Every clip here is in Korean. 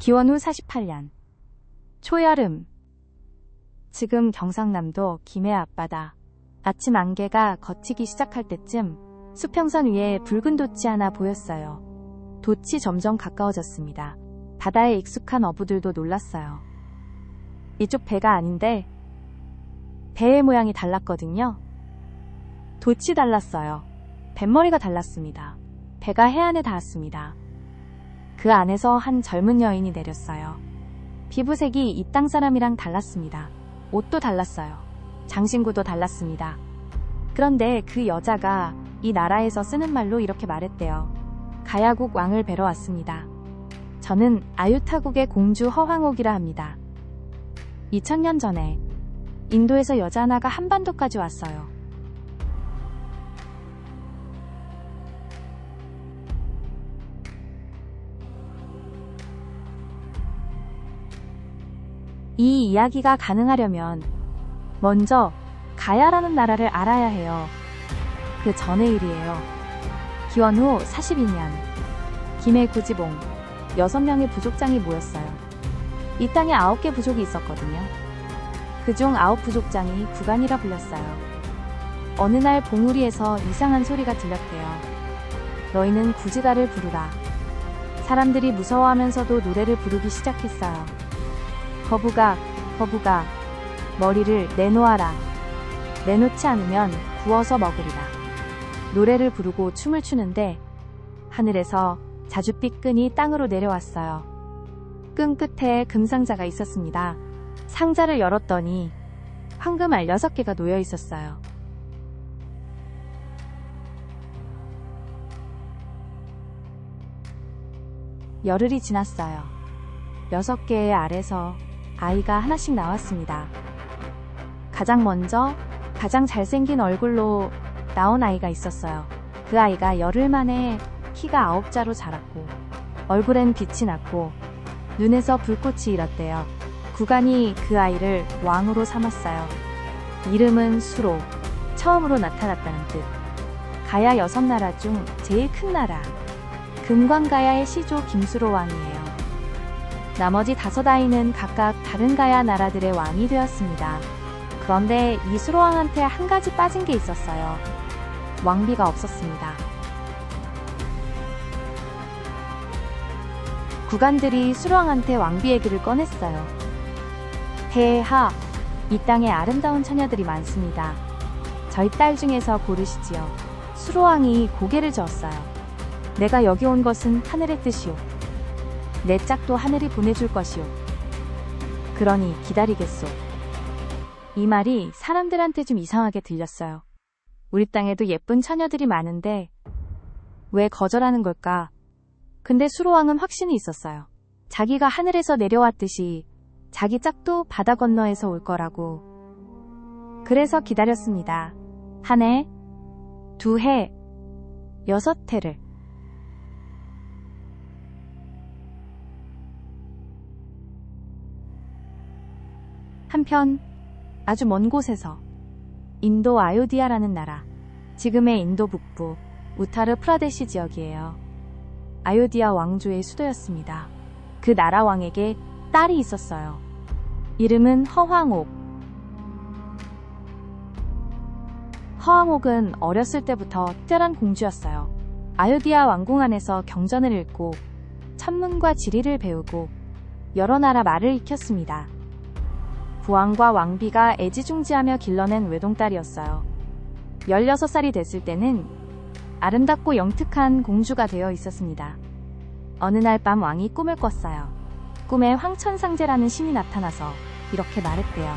기원 후 48년 초여름. 지금 경상남도 김해 앞바다. 아침 안개가 걷히기 시작할 때쯤 수평선 위에 붉은 돛이 하나 보였어요. 돛이 점점 가까워졌습니다. 바다에 익숙한 어부들도 놀랐어요. 이쪽 배가 아닌데 배의 모양이 달랐거든요. 돛이 달랐어요. 뱃머리가 달랐습니다. 배가 해안에 닿았습니다. 그 안에서 한 젊은 여인이 내렸어요. 피부색이 이 땅 사람이랑 달랐습니다. 옷도 달랐어요. 장신구도 달랐습니다. 그런데 그 여자가 이 나라에서 쓰는 말로 이렇게 말했대요. 가야국 왕을 뵈러 왔습니다. 저는 아유타국의 공주 허황옥이라 합니다. 2000년 전에 인도에서 여자 하나가 한반도까지 왔어요. 이 이야기가 가능하려면 먼저 가야라는 나라를 알아야 해요. 그 전의 일이에요. 기원 후 42년 김해 구지봉 6명의 부족장이 모였어요. 이 땅에 9개 부족이 있었거든요. 그중 9부족장이 구간이라 불렸어요. 어느 날 봉우리에서 이상한 소리가 들렸대요. 너희는 구지다를 부르라. 사람들이 무서워하면서도 노래를 부르기 시작했어요. 거부가 머리를 내놓아라. 내놓지 않으면 구워서 먹으리라. 노래를 부르고 춤을 추는데 하늘에서 자줏빛 끈이 땅으로 내려왔어요. 끈 끝에 금상자가 있었습니다. 상자를 열었더니 황금알 6개가 놓여 있었어요. 열흘이 지났어요. 6개의 알에서 아이가 하나씩 나왔습니다. 가장 먼저 가장 잘생긴 얼굴로 나온 아이가 있었어요. 그 아이가 열흘 만에 키가 9자로 자랐고 얼굴엔 빛이 났고 눈에서 불꽃이 일었대요. 구간이 그 아이를 왕으로 삼았어요. 이름은 수로, 처음으로 나타났다는 뜻. 가야 6나라 중 제일 큰 나라. 금광가야의 시조 김수로 왕이에요. 나머지 5아이는 각각 다른 가야 나라들의 왕이 되었습니다. 그런데 이 수로왕한테 한 가지 빠진 게 있었어요. 왕비가 없었습니다. 구간들이 수로왕한테 왕비 얘기를 꺼냈어요. 폐하, 이 땅에 아름다운 처녀들이 많습니다. 저희 딸 중에서 고르시지요. 수로왕이 고개를 저었어요. 내가 여기 온 것은 하늘의 뜻이오. 내 짝도 하늘이 보내줄 것이오. 그러니 기다리겠소. 이 말이 사람들한테 좀 이상하게 들렸어요. 우리 땅에도 예쁜 처녀들이 많은데 왜 거절하는 걸까? 근데 수로왕은 확신이 있었어요. 자기가 하늘에서 내려왔듯이 자기 짝도 바다 건너에서 올 거라고. 그래서 기다렸습니다. 1해, 2해, 6해를. 한편 아주 먼 곳에서 인도 아요디아라는 나라, 지금의 인도 북부 우타르 프라데시 지역이에요. 아요디아 왕조의 수도였습니다. 그 나라 왕에게 딸이 있었어요. 이름은 허황옥. 허황옥은 어렸을 때부터 특별한 공주였어요. 아요디아 왕궁 안에서 경전을 읽고 천문과 지리를 배우고 여러 나라 말을 익혔습니다. 부왕과 왕비가 애지중지하며 길러낸 외동딸이었어요. 16살이 됐을 때는 아름답고 영특한 공주가 되어 있었습니다. 어느 날 밤 왕이 꿈을 꿨어요. 꿈에 황천상제라는 신이 나타나서 이렇게 말했대요.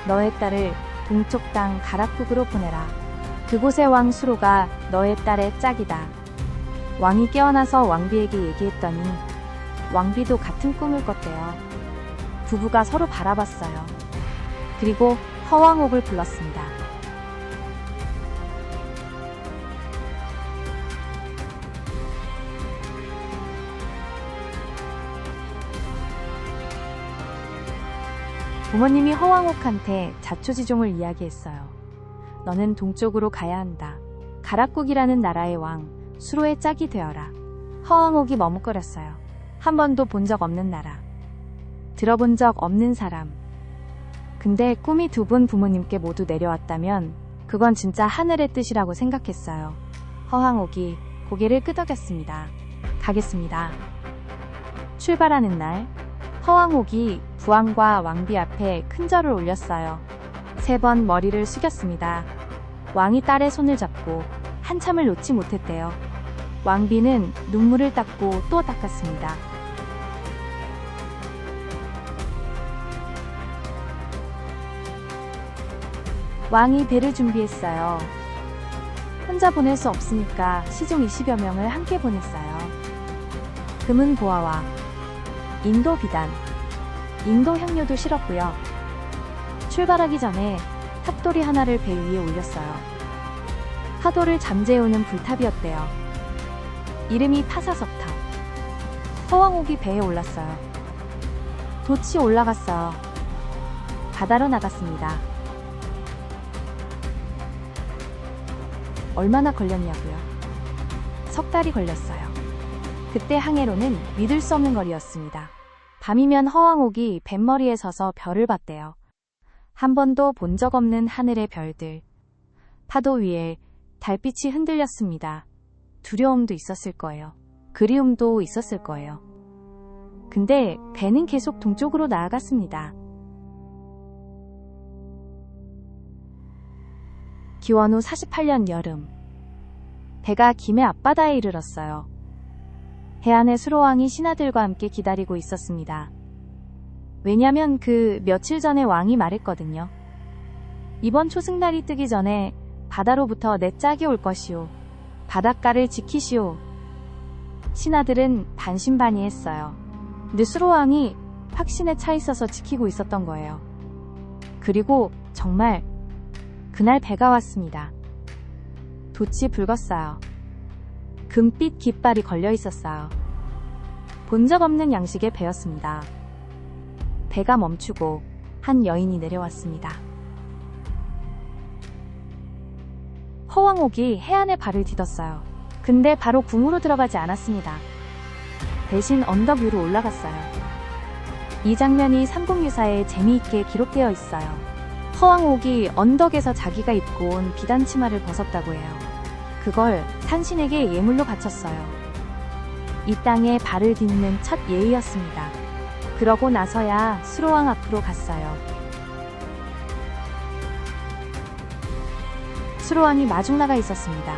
너의 딸을 동쪽 땅 가락국으로 보내라. 그곳의 왕 수로가 너의 딸의 짝이다. 왕이 깨어나서 왕비에게 얘기했더니 왕비도 같은 꿈을 꿨대요. 부부가 서로 바라봤어요. 그리고 허황옥을 불렀습니다. 부모님이 허황옥한테 자초지종을 이야기했어요. 너는 동쪽으로 가야 한다. 가락국이라는 나라의 왕 수로의 짝이 되어라. 허황옥이 머뭇거렸어요. 한 번도 본 적 없는 나라. 들어본 적 없는 사람. 근데 꿈이 두 분 부모님께 모두 내려왔다면 그건 진짜 하늘의 뜻이라고 생각했어요. 허황옥이 고개를 끄덕였습니다. 가겠습니다. 출발하는 날, 허황옥이 부왕과 왕비 앞에 큰 절을 올렸어요. 3번 머리를 숙였습니다. 왕이 딸의 손을 잡고 한참을 놓지 못했대요. 왕비는 눈물을 닦고 또 닦았습니다. 왕이 배를 준비했어요. 혼자 보낼 수 없으니까 시종 20여 명을 함께 보냈어요. 금은 보화와 인도 비단, 인도 향료도 실었고요. 출발하기 전에 탑돌이 하나를 배 위에 올렸어요. 파도를 잠재우는 불탑이었대요. 이름이 파사석탑. 허황옥이 배에 올랐어요. 돛이 올라갔어요. 바다로 나갔습니다. 얼마나 걸렸냐고요? 석 달이 걸렸어요. 그때 항해로는 믿을 수 없는 거리였습니다. 밤이면 허황옥이 뱃머리에 서서 별을 봤대요. 한 번도 본 적 없는 하늘의 별들. 파도 위에 달빛이 흔들렸습니다. 두려움도 있었을 거예요. 그리움도 있었을 거예요. 근데 배는 계속 동쪽으로 나아갔습니다. 기원 후 48년 여름, 배가 김해 앞바다에 이르렀어요. 해안에 수로왕이 신하들과 함께 기다리고 있었습니다. 왜냐면 그 며칠 전에 왕이 말했거든요. 이번 초승달이 뜨기 전에 바다로부터 내 짝이 올 것이오. 바닷가를 지키시오. 신하들은 반신반의했어요. 근데 수로왕이 확신에 차 있어서 지키고 있었던 거예요. 그리고 정말 그날 배가 왔습니다. 돛이 붉었어요. 금빛 깃발이 걸려 있었어요. 본 적 없는 양식의 배였습니다. 배가 멈추고 한 여인이 내려왔습니다. 허황옥이 해안에 발을 디뎠어요. 근데 바로 궁으로 들어가지 않았습니다. 대신 언덕 위로 올라갔어요. 이 장면이 삼국유사에 재미있게 기록되어 있어요. 허황옥이 언덕에서 자기가 입고 온 비단 치마를 벗었다고 해요. 그걸 산신에게 예물로 바쳤어요. 이 땅에 발을 딛는 첫 예의였습니다. 그러고 나서야 수로왕 앞으로 갔어요. 수로왕이 마중 나가 있었습니다.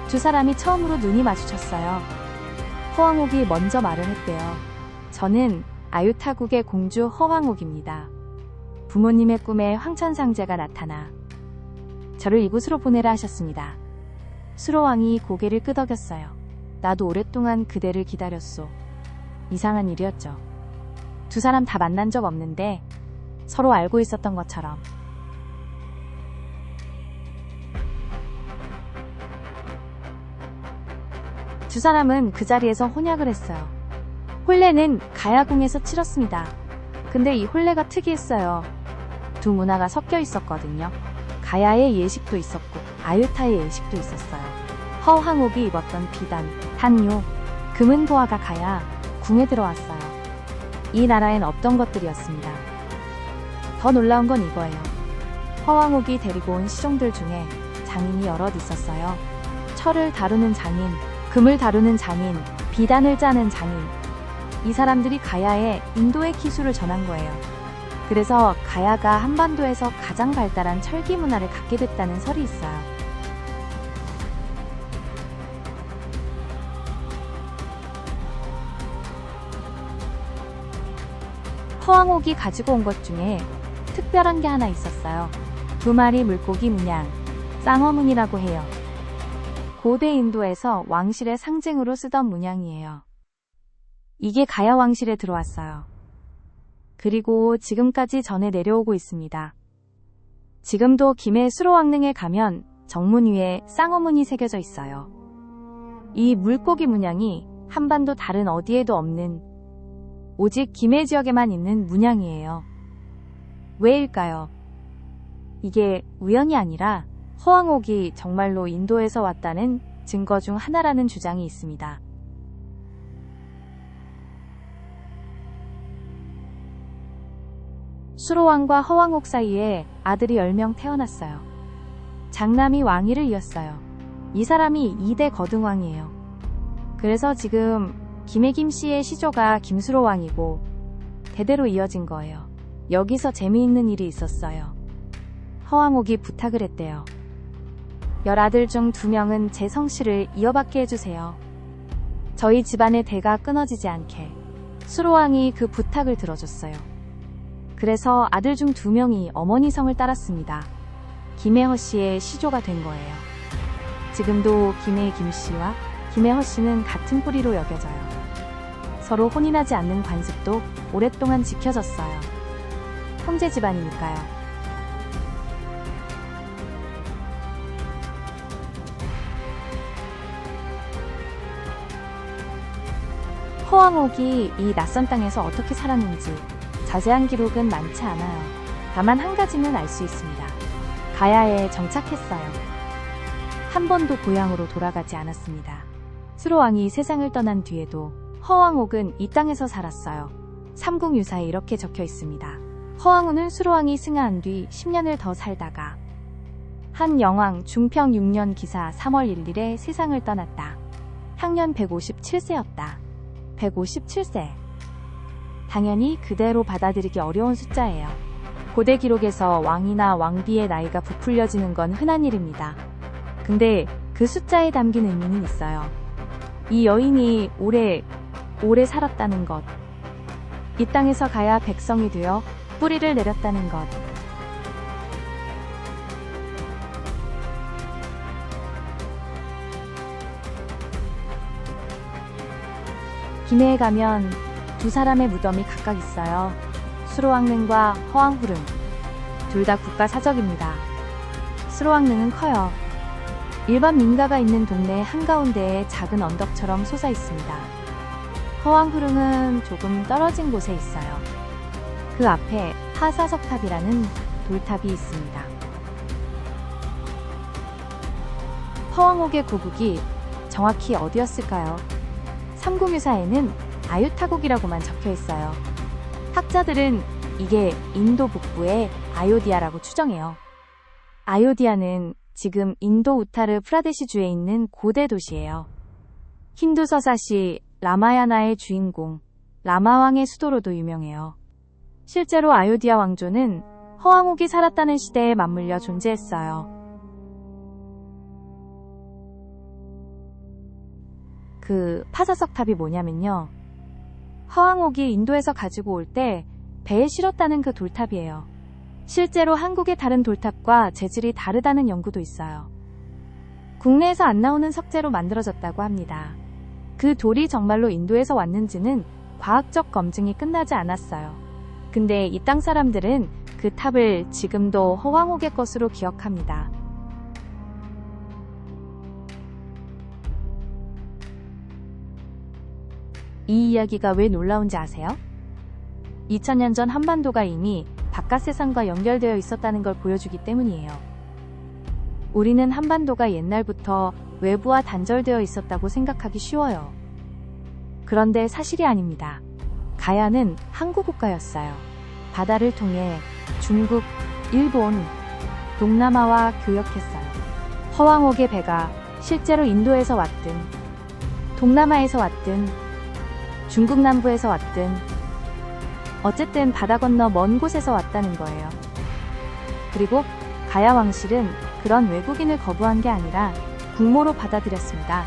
두 사람이 처음으로 눈이 마주쳤어요. 허황옥이 먼저 말을 했대요. 저는 아유타국의 공주 허황옥입니다. 부모님의 꿈에 황천상제가 나타나 저를 이곳으로 보내라 하셨습니다. 수로왕이 고개를 끄덕였어요. 나도 오랫동안 그대를 기다렸소. 이상한 일이었죠. 두 사람 다 만난 적 없는데 서로 알고 있었던 것처럼. 두 사람은 그 자리에서 혼약을 했어요. 혼례는 가야궁에서 치렀습니다. 근데 이 혼례가 특이했어요. 두 문화가 섞여 있었거든요. 가야의 예식도 있었고 아유타의 예식도 있었어요. 허황옥이 입었던 비단, 향료, 금은 보화가 가야 궁에 들어왔어요. 이 나라엔 없던 것들이었습니다. 더 놀라운 건 이거예요. 허황옥이 데리고 온 시종들 중에 장인이 여럿 있었어요. 철을 다루는 장인, 금을 다루는 장인, 비단을 짜는 장인. 이 사람들이 가야에 인도의 기술을 전한 거예요. 그래서 가야가 한반도에서 가장 발달한 철기 문화를 갖게 됐다는 설이 있어요. 허황옥이 가지고 온 것 중에 특별한 게 하나 있었어요. 2마리 물고기 문양, 쌍어문이라고 해요. 고대 인도에서 왕실의 상징으로 쓰던 문양이에요. 이게 가야 왕실에 들어왔어요. 그리고 지금까지 전해 내려오고 있습니다. 지금도 김해 수로왕릉에 가면 정문 위에 쌍어문이 새겨져 있어요. 이 물고기 문양이 한반도 다른 어디에도 없는, 오직 김해 지역에만 있는 문양이에요. 왜일까요? 이게 우연이 아니라 허황옥이 정말로 인도에서 왔다는 증거 중 하나라는 주장이 있습니다. 수로왕과 허왕옥 사이에 아들이 10명 태어났어요. 장남이 왕위를 이었어요. 이 사람이 2대 거등왕이에요. 그래서 지금 김해김 씨의 시조가 김수로왕이고 대대로 이어진 거예요. 여기서 재미있는 일이 있었어요. 허왕옥이 부탁을 했대요. 10아들 중 2명은 제 성씨를 이어받게 해주세요. 저희 집안의 대가 끊어지지 않게. 수로왕이 그 부탁을 들어줬어요. 그래서 아들 중 2명이 어머니 성을 따랐습니다. 김해허 씨의 시조가 된 거예요. 지금도 김해 김씨와 김해허 씨는 같은 뿌리로 여겨져요. 서로 혼인하지 않는 관습도 오랫동안 지켜졌어요. 형제 집안이니까요. 허왕옥이 이 낯선 땅에서 어떻게 살았는지 자세한 기록은 많지 않아요. 다만 한 가지는 알 수 있습니다. 가야에 정착했어요. 한 번도 고향으로 돌아가지 않았습니다. 수로왕이 세상을 떠난 뒤에도 허왕옥은 이 땅에서 살았어요. 삼국유사에 이렇게 적혀 있습니다. 허왕우는 수로왕이 승하한 뒤 10년을 더 살다가 한 영왕 중평 6년 기사 3월 1일에 세상을 떠났다. 향년 157세였다. 157세. 당연히 그대로 받아들이기 어려운 숫자예요. 고대 기록에서 왕이나 왕비의 나이가 부풀려지는 건 흔한 일입니다. 근데 그 숫자에 담긴 의미는 있어요. 이 여인이 오래 살았다는 것. 이 땅에서 가야 백성이 되어 뿌리를 내렸다는 것. 김해에 가면 2사람의 무덤이 각각 있어요. 수로왕릉과 허왕후릉. 둘 다 국가 사적입니다. 수로왕릉은 커요. 일반 민가가 있는 동네 한가운데에 작은 언덕처럼 솟아 있습니다. 허왕후릉은 조금 떨어진 곳에 있어요. 그 앞에 하사석탑이라는 돌탑이 있습니다. 허왕옥의 고국이 정확히 어디였을까요? 삼국유사에는 아유타국이라고만 적혀 있어요. 학자들은 이게 인도 북부의 아요디아라고 추정해요. 아요디아는 지금 인도 우타르 프라데시주에 있는 고대 도시예요. 힌두 서사시 라마야나의 주인공 라마왕의 수도로도 유명해요. 실제로 아요디아 왕조는 허왕옥이 살았다는 시대에 맞물려 존재했어요. 그 파사석탑이 뭐냐면요. 허왕옥이 인도에서 가지고 올 때 배에 실었다는 그 돌탑이에요. 실제로 한국의 다른 돌탑과 재질이 다르다는 연구도 있어요. 국내에서 안 나오는 석재로 만들어졌다고 합니다. 그 돌이 정말로 인도에서 왔는지는 과학적 검증이 끝나지 않았어요. 근데 이 땅 사람들은 그 탑을 지금도 허왕옥의 것으로 기억합니다. 이 이야기가 왜 놀라운지 아세요? 2000년 전 한반도가 이미 바깥 세상과 연결되어 있었다는 걸 보여주기 때문이에요. 우리는 한반도가 옛날부터 외부와 단절되어 있었다고 생각하기 쉬워요. 그런데 사실이 아닙니다. 가야는 항구 국가였어요. 바다를 통해 중국, 일본, 동남아와 교역했어요. 허왕옥의 배가 실제로 인도에서 왔든 동남아에서 왔든 중국 남부에서 왔든 어쨌든 바다 건너 먼 곳에서 왔다는 거예요. 그리고 가야 왕실은 그런 외국인을 거부한 게 아니라 국모로 받아들였습니다.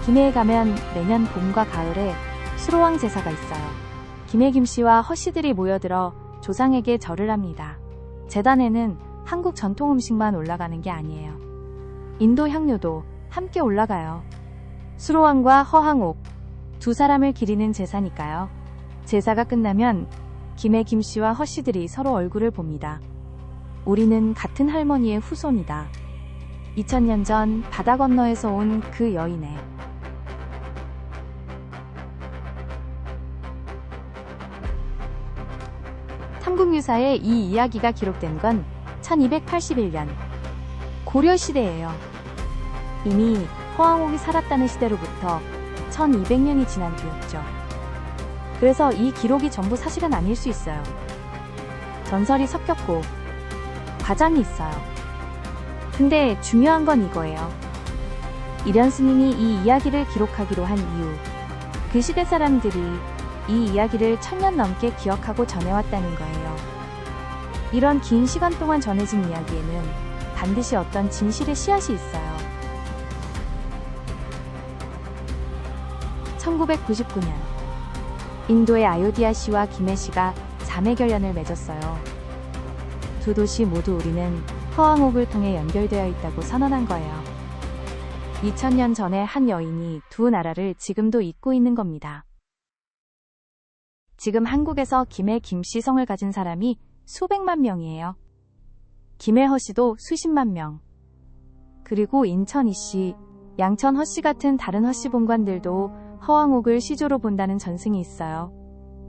김해에 가면 매년 봄과 가을에 수로왕 제사가 있어요. 김해 김씨와 허씨들이 모여들어 조상에게 절을 합니다. 제단에는 한국 전통 음식만 올라가는 게 아니에요. 인도 향료도 함께 올라가요. 수로왕과 허왕옥, 2사람을 기리는 제사니까요. 제사가 끝나면 김해 김씨와 허씨들이 서로 얼굴을 봅니다. 우리는 같은 할머니의 후손이다. 2000년 전 바다 건너에서 온 그 여인의 삼국유사에 이 이야기가 기록된 건 1281년 고려시대예요. 이미 허왕옥이 살았다는 시대로부터 1200년이 지난 뒤였죠. 그래서 이 기록이 전부 사실은 아닐 수 있어요. 전설이 섞였고 과장이 있어요. 근데 중요한 건 이거예요. 이련 스님이 이 이야기를 기록하기로 한 이유, 그 시대 사람들이 이 이야기를 1000년 넘게 기억하고 전해왔다는 거예요. 이런 긴 시간 동안 전해진 이야기에는 반드시 어떤 진실의 씨앗이 있어요. 1999년 인도의 아요디아 시와 김해 시가 자매결연을 맺었어요. 두 도시 모두 우리는 허왕옥을 통해 연결되어 있다고 선언한 거예요. 2000년 전에 한 여인이 두 나라를 지금도 잇고 있는 겁니다. 지금 한국에서 김해 김씨성을 가진 사람이 수백만 명이에요. 김해 허씨도 수십만 명. 그리고 인천 이씨, 양천 허씨 같은 다른 허씨 본관들도 허왕옥을 시조로 본다는 전승이 있어요.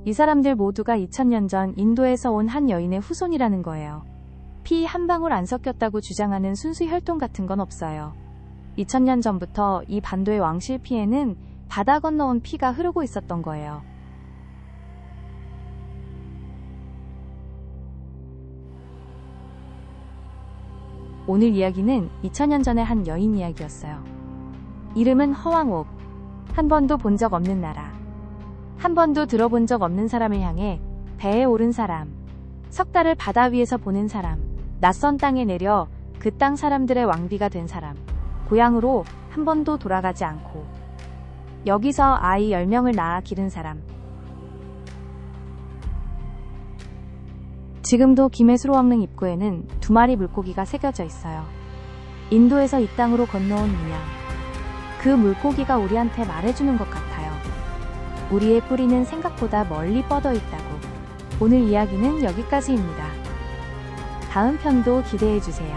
이 사람들 모두가 2000년 전 인도에서 온 한 여인의 후손이라는 거예요. 피 한 방울 안 섞였다고 주장하는 순수 혈통 같은 건 없어요. 2000년 전부터 이 반도의 왕실 피에는 바다 건너온 피가 흐르고 있었던 거예요. 오늘 이야기는 2000년 전의 한 여인 이야기였어요. 이름은 허왕옥. 한 번도 본 적 없는 나라. 한 번도 들어본 적 없는 사람을 향해 배에 오른 사람. 석 달을 바다 위에서 보는 사람. 낯선 땅에 내려 그 땅 사람들의 왕비가 된 사람. 고향으로 한 번도 돌아가지 않고 여기서 아이 10명을 낳아 기른 사람. 지금도 김해 수로왕릉 입구에는 2마리 물고기가 새겨져 있어요. 인도에서 이 땅으로 건너온 문양. 그 물고기가 우리한테 말해주는 것 같아요. 우리의 뿌리는 생각보다 멀리 뻗어 있다고. 오늘 이야기는 여기까지입니다. 다음 편도 기대해주세요.